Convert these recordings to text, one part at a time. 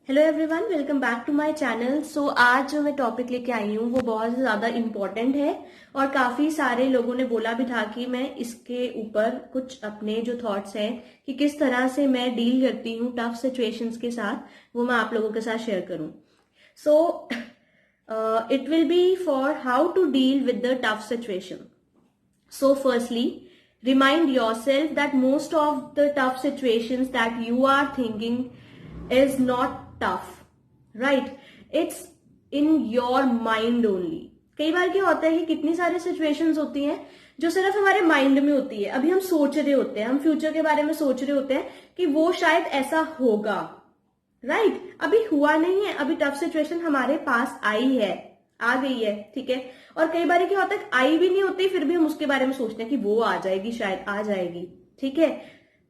Hello everyone, welcome back to my channel. So आज जो मैं टॉपिक लेके आई हूँ वो बहुत ज्यादा इम्पोर्टेंट है और काफी सारे लोगों ने बोला भी था कि मैं इसके ऊपर कुछ अपने जो थॉट्स हैं कि किस तरह से मैं डील करती हूँ टफ सिचुएशंस के साथ, वो मैं आप लोगों के साथ शेयर करूँ। So it will be for how to deal with the tough situation. So firstly, remind yourself that most of the tough situations that you are thinking is not tough, right? It's in your mind only. कई बार क्या होता है कि कितनी सारी situations होती हैं जो सिर्फ हमारे माइंड में होती है। अभी हम सोच रहे होते हैं, हम फ्यूचर के बारे में सोच रहे होते हैं कि वो शायद ऐसा होगा, राइट? अभी हुआ नहीं है, अभी टफ सिचुएशन हमारे पास आई है, आ गई है, ठीक है। और कई बार क्या होता है आई भी नहीं होती, फिर भी हम उसके बारे में सोचते हैं कि वो आ जाएगी, शायद आ जाएगी, ठीक है।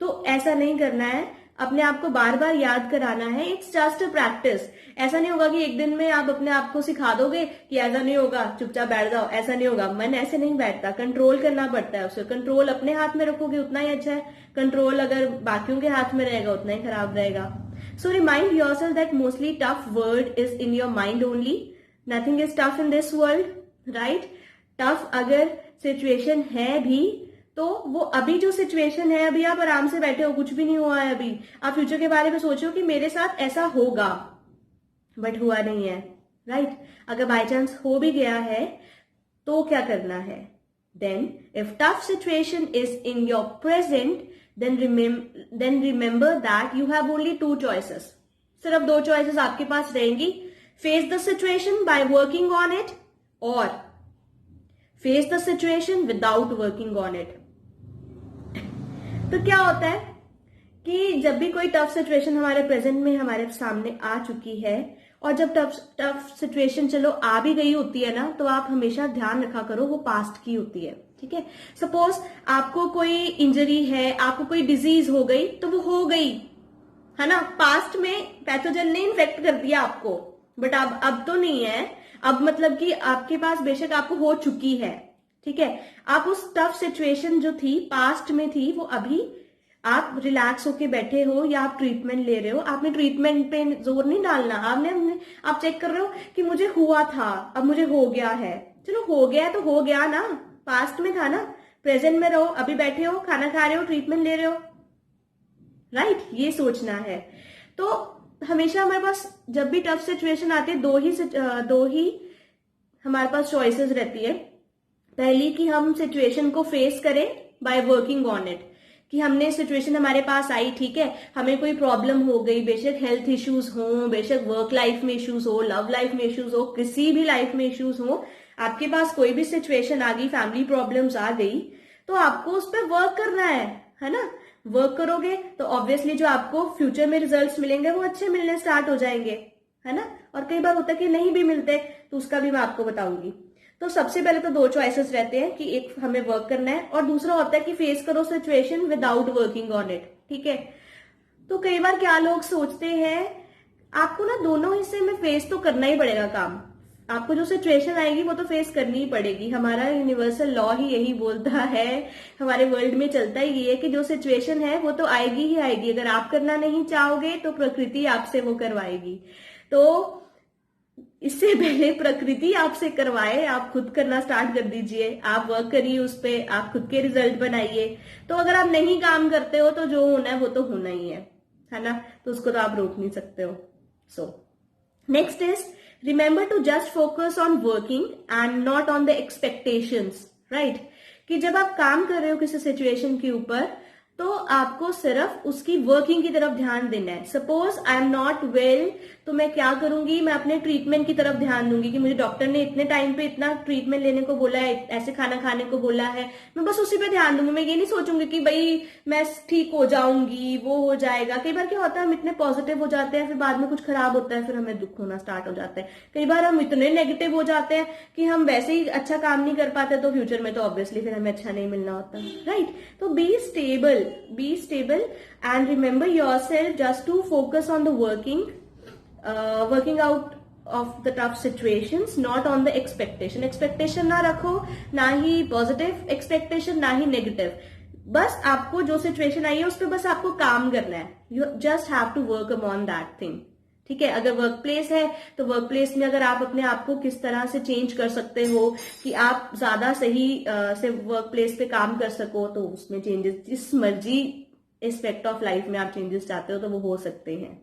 तो ऐसा नहीं करना है, अपने आप को बार बार याद कराना है। It's just a practice. ऐसा नहीं होगा कि एक दिन में आप अपने आप को सिखा दोगे कि ऐसा नहीं होगा, चुपचाप बैठ जाओ, ऐसा नहीं होगा। मन ऐसे नहीं बैठता, कंट्रोल करना पड़ता है उसे। कंट्रोल अपने हाथ में रखोगे उतना ही अच्छा है, कंट्रोल अगर बाकियों के हाथ में रहेगा उतना ही खराब रहेगा। So remind yourself that mostly tough word is in your mind only. Nothing is tough in this world, right? Tough अगर सिचुएशन है भी तो वो अभी जो सिचुएशन है, अभी आप आराम से बैठे हो, कुछ भी नहीं हुआ है, अभी आप फ्यूचर के बारे में सोचो कि मेरे साथ ऐसा होगा, बट हुआ नहीं है, राइट? अगर बाय चांस हो भी गया है तो क्या करना है? Then if tough situation is in your present, then remember that you have only two choices. सिर्फ दो चॉइसेस आपके पास रहेंगी. Face the situation by working on it or face the situation without working on it. तो क्या होता है कि जब भी कोई टफ सिचुएशन हमारे प्रेजेंट में हमारे सामने आ चुकी है, और जब टफ सिचुएशन चलो आ भी गई होती है ना, तो आप हमेशा ध्यान रखा करो वो पास्ट की होती है, ठीक है। सपोज आपको कोई इंजरी है, आपको कोई डिजीज हो गई, तो वो हो गई है ना, पास्ट में पैथोजन ने इन्फेक्ट कर दिया आपको, बट अब तो नहीं है। अब मतलब कि आपके पास बेशक आपको हो चुकी है, ठीक है। आप उस टफ सिचुएशन जो थी पास्ट में थी, वो अभी आप रिलैक्स होके बैठे हो या आप ट्रीटमेंट ले रहे हो। आपने ट्रीटमेंट पे जोर नहीं डालना। आप चेक कर रहे हो कि मुझे हुआ था, अब मुझे हो गया है। चलो हो गया है तो हो गया ना, पास्ट में था ना। प्रेजेंट में रहो, अभी बैठे हो, खाना खा रहे हो, ट्रीटमेंट ले रहे हो, राइट? ये सोचना है। तो हमेशा हमारे पास जब भी टफ सिचुएशन आती है, दो ही हमारे पास चॉइसेस रहती है। पहली कि हम सिचुएशन को फेस करें बाय वर्किंग ऑन इट, कि हमने सिचुएशन हमारे पास आई, ठीक है, हमें कोई प्रॉब्लम हो गई, बेशक हेल्थ इश्यूज हो, बेशक वर्क लाइफ में इश्यूज हो, लव लाइफ में इश्यूज हो, किसी भी लाइफ में इश्यूज हो, आपके पास कोई भी सिचुएशन आ गई, फैमिली प्रॉब्लम्स आ गई, तो आपको उस पर वर्क करना है ना। वर्क करोगे तो ऑब्वियसली जो आपको फ्यूचर में रिजल्ट्स मिलेंगे वो अच्छे मिलने स्टार्ट हो जाएंगे, है ना। और कई बार होता है कि नहीं भी मिलते, तो उसका भी मैं आपको बताऊंगी। तो सबसे पहले तो दो चॉइसेस रहते हैं कि एक हमें वर्क करना है, और दूसरा होता है कि फेस करो situation without working on it, ठीक है। तो कई बार क्या लोग सोचते हैं, आपको ना दोनों हिस्से में फेस तो करना ही पड़ेगा काम। आपको जो सिचुएशन आएगी वो तो फेस करनी ही पड़ेगी। हमारा यूनिवर्सल लॉ ही यही बोलता है, हमारे वर्ल्ड में चलता ही ये है कि जो सिचुएशन है वो तो आएगी ही आएगी। अगर आप करना नहीं चाहोगे तो प्रकृति आपसे वो करवाएगी। तो इससे पहले प्रकृति आपसे करवाए, आप खुद करना स्टार्ट कर दीजिए। आप वर्क करिए उस पर, आप खुद के रिजल्ट बनाइए। तो अगर आप नहीं काम करते हो तो जो होना है वो तो होना ही है ना। तो उसको तो आप रोक नहीं सकते हो। So next is remember to just focus on working and not on the expectations, right? कि जब आप काम कर रहे हो किसी सिचुएशन के ऊपर, तो आपको सिर्फ उसकी वर्किंग की तरफ ध्यान देना है। Suppose I am not well, तो मैं क्या करूंगी, मैं अपने ट्रीटमेंट की तरफ ध्यान दूंगी कि मुझे डॉक्टर ने इतने टाइम पे इतना ट्रीटमेंट लेने को बोला है, ऐसे खाना खाने को बोला है, मैं बस उसी पे ध्यान दूंगी। मैं ये नहीं सोचूंगी कि भाई मैं ठीक हो जाऊंगी, वो हो जाएगा। कई बार क्या होता है, हम इतने पॉजिटिव हो जाते हैं, फिर बाद में कुछ खराब होता है, फिर हमें दुख होना स्टार्ट हो जाता है। कई बार हम इतने नेगेटिव हो जाते हैं कि हम वैसे ही अच्छा काम नहीं कर पाते, तो फ्यूचर में तो ऑब्वियसली फिर हमें अच्छा नहीं मिलना होता, राइट? तो B stable and remember yourself just to focus on the working out of the tough situations, not on the expectation ना रखो, ना ही पॉजिटिव एक्सपेक्टेशन, ना ही नेगेटिव। बस आपको जो सिचुएशन आई है उस पर बस आपको काम करना है। You just have to work upon that thing, ठीक है। अगर वर्क प्लेस है तो वर्क प्लेस में अगर आप अपने आप को किस तरह से चेंज कर सकते हो कि आप ज्यादा सही से वर्क प्लेस पे काम कर सको, तो उसमें चेंजेस जिस मर्जी एस्पेक्ट ऑफ लाइफ में आप चेंजेस चाहते हो तो वो हो सकते हैं।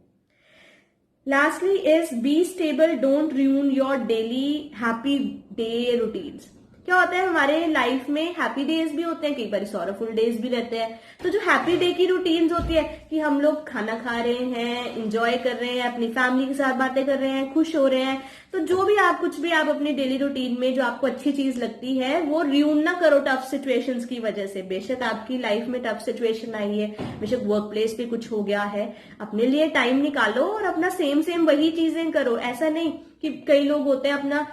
Lastly is be stable, don't ruin your daily happy day routines। क्या होता है हमारे लाइफ में हैप्पी डेज भी होते हैं, कई बार सॉरोफुल डेज भी रहते हैं। तो जो हैप्पी डे की रूटीन्स होती है कि हम लोग खाना खा रहे हैं, एंजॉय कर रहे हैं, अपनी फैमिली के साथ बातें कर रहे हैं, खुश हो रहे हैं, तो जो भी आप कुछ भी आप अपनी डेली रूटीन में जो आपको अच्छी चीज लगती है वो र्यून ना करो टफ सिचुएशंस की वजह से। बेशक आपकी लाइफ में टफ सिचुएशन आई है, बेशक वर्क प्लेस पे कुछ हो गया है, अपने लिए टाइम निकालो और अपना सेम वही चीजें करो। ऐसा नहीं कि कई लोग होते हैं अपना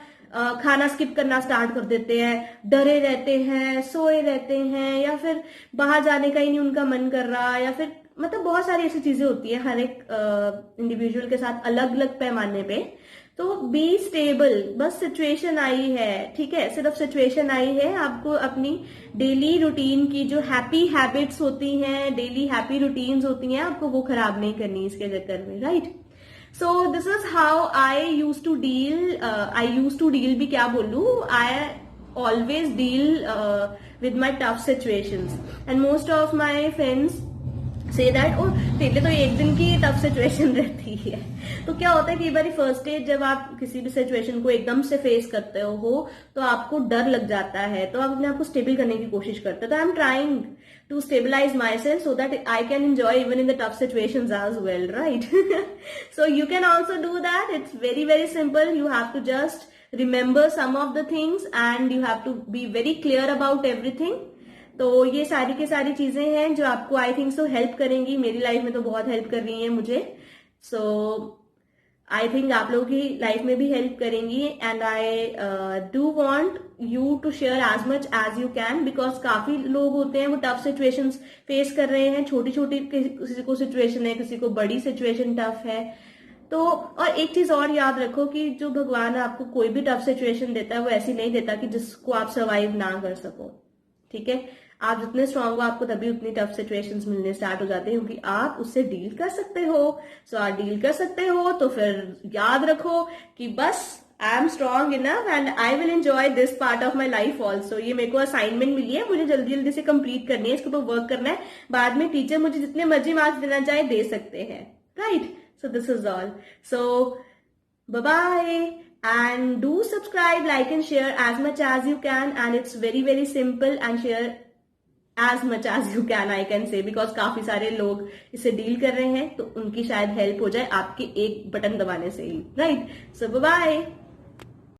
खाना स्किप करना स्टार्ट कर देते हैं, डरे रहते हैं, सोए रहते हैं, या फिर बाहर जाने का ही नहीं उनका मन कर रहा, या फिर मतलब बहुत सारी ऐसी चीजें होती है हर एक इंडिविजुअल के साथ अलग अलग पैमाने पे। तो बी स्टेबल, बस सिचुएशन आई है, ठीक है, सिर्फ सिचुएशन आई है, आपको अपनी डेली रूटीन की जो हैप्पी हैबिट्स होती हैं, डेली हैप्पी रूटीन्स होती हैं, आपको वो खराब नहीं करनी इसके चक्कर में, right. So this is how I used to deal, भी क्या बोलूं, I always deal with my tough situations and most of my friends say that oh तेरे तो एक दिन की टफ सिचुएशन रहती है। तो क्या होता है कई बार फर्स्ट स्टेज जब आप किसी भी सिचुएशन को एकदम से फेस करते हो तो आपको डर लग जाता है, तो आप अपने आप को स्टेबल करने की कोशिश करते हो। तो I am trying to stabilize myself so that I can enjoy even in the tough situations as well, right? So you can also do that. It's very simple. You have to just remember some of the things and you have to be very clear about everything. तो ये सारी की सारी चीजें हैं जो आपको I think so help करेंगी। मेरी लाइफ में तो बहुत हेल्प कर रही हैं मुझे, सो आई थिंक आप लोगों की लाइफ में भी हेल्प करेंगी। And I do want you to share as much as you can, because काफी लोग होते हैं वो टफ सिचुएशंस फेस कर रहे हैं, छोटी छोटी किसी को सिचुएशन है, किसी को बड़ी सिचुएशन टफ है। तो और एक चीज और याद रखो कि जो भगवान आपको कोई भी टफ सिचुएशन देता है वो ऐसी नहीं देता कि जिसको आप सर्वाइव ना कर सको, ठीक है। आप जितने स्ट्रांग हो आपको तभी उतनी टफ सिचुएशंस मिलने स्टार्ट हो जाते हैं क्योंकि आप उससे डील कर सकते हो। सो आप डील कर सकते हो तो फिर याद रखो कि बस I am strong enough and I will enjoy this part of my life also. ये मेरे को असाइनमेंट मिली है, मुझे जल्दी जल्दी से कंप्लीट करनी है, इसके ऊपर वर्क करना है। बाद में टीचर मुझे जितने मर्जी मार्क्स देना चाहे दे सकते हैं, right. So this is all. So bye bye and do subscribe, like and share as much as you can, and it's very simple, and share as much as you can I can say, because काफी सारे लोग इससे deal कर रहे हैं तो उनकी शायद हेल्प हो जाए आपके एक बटन दबाने से ही, राइट। सो बाय बाय।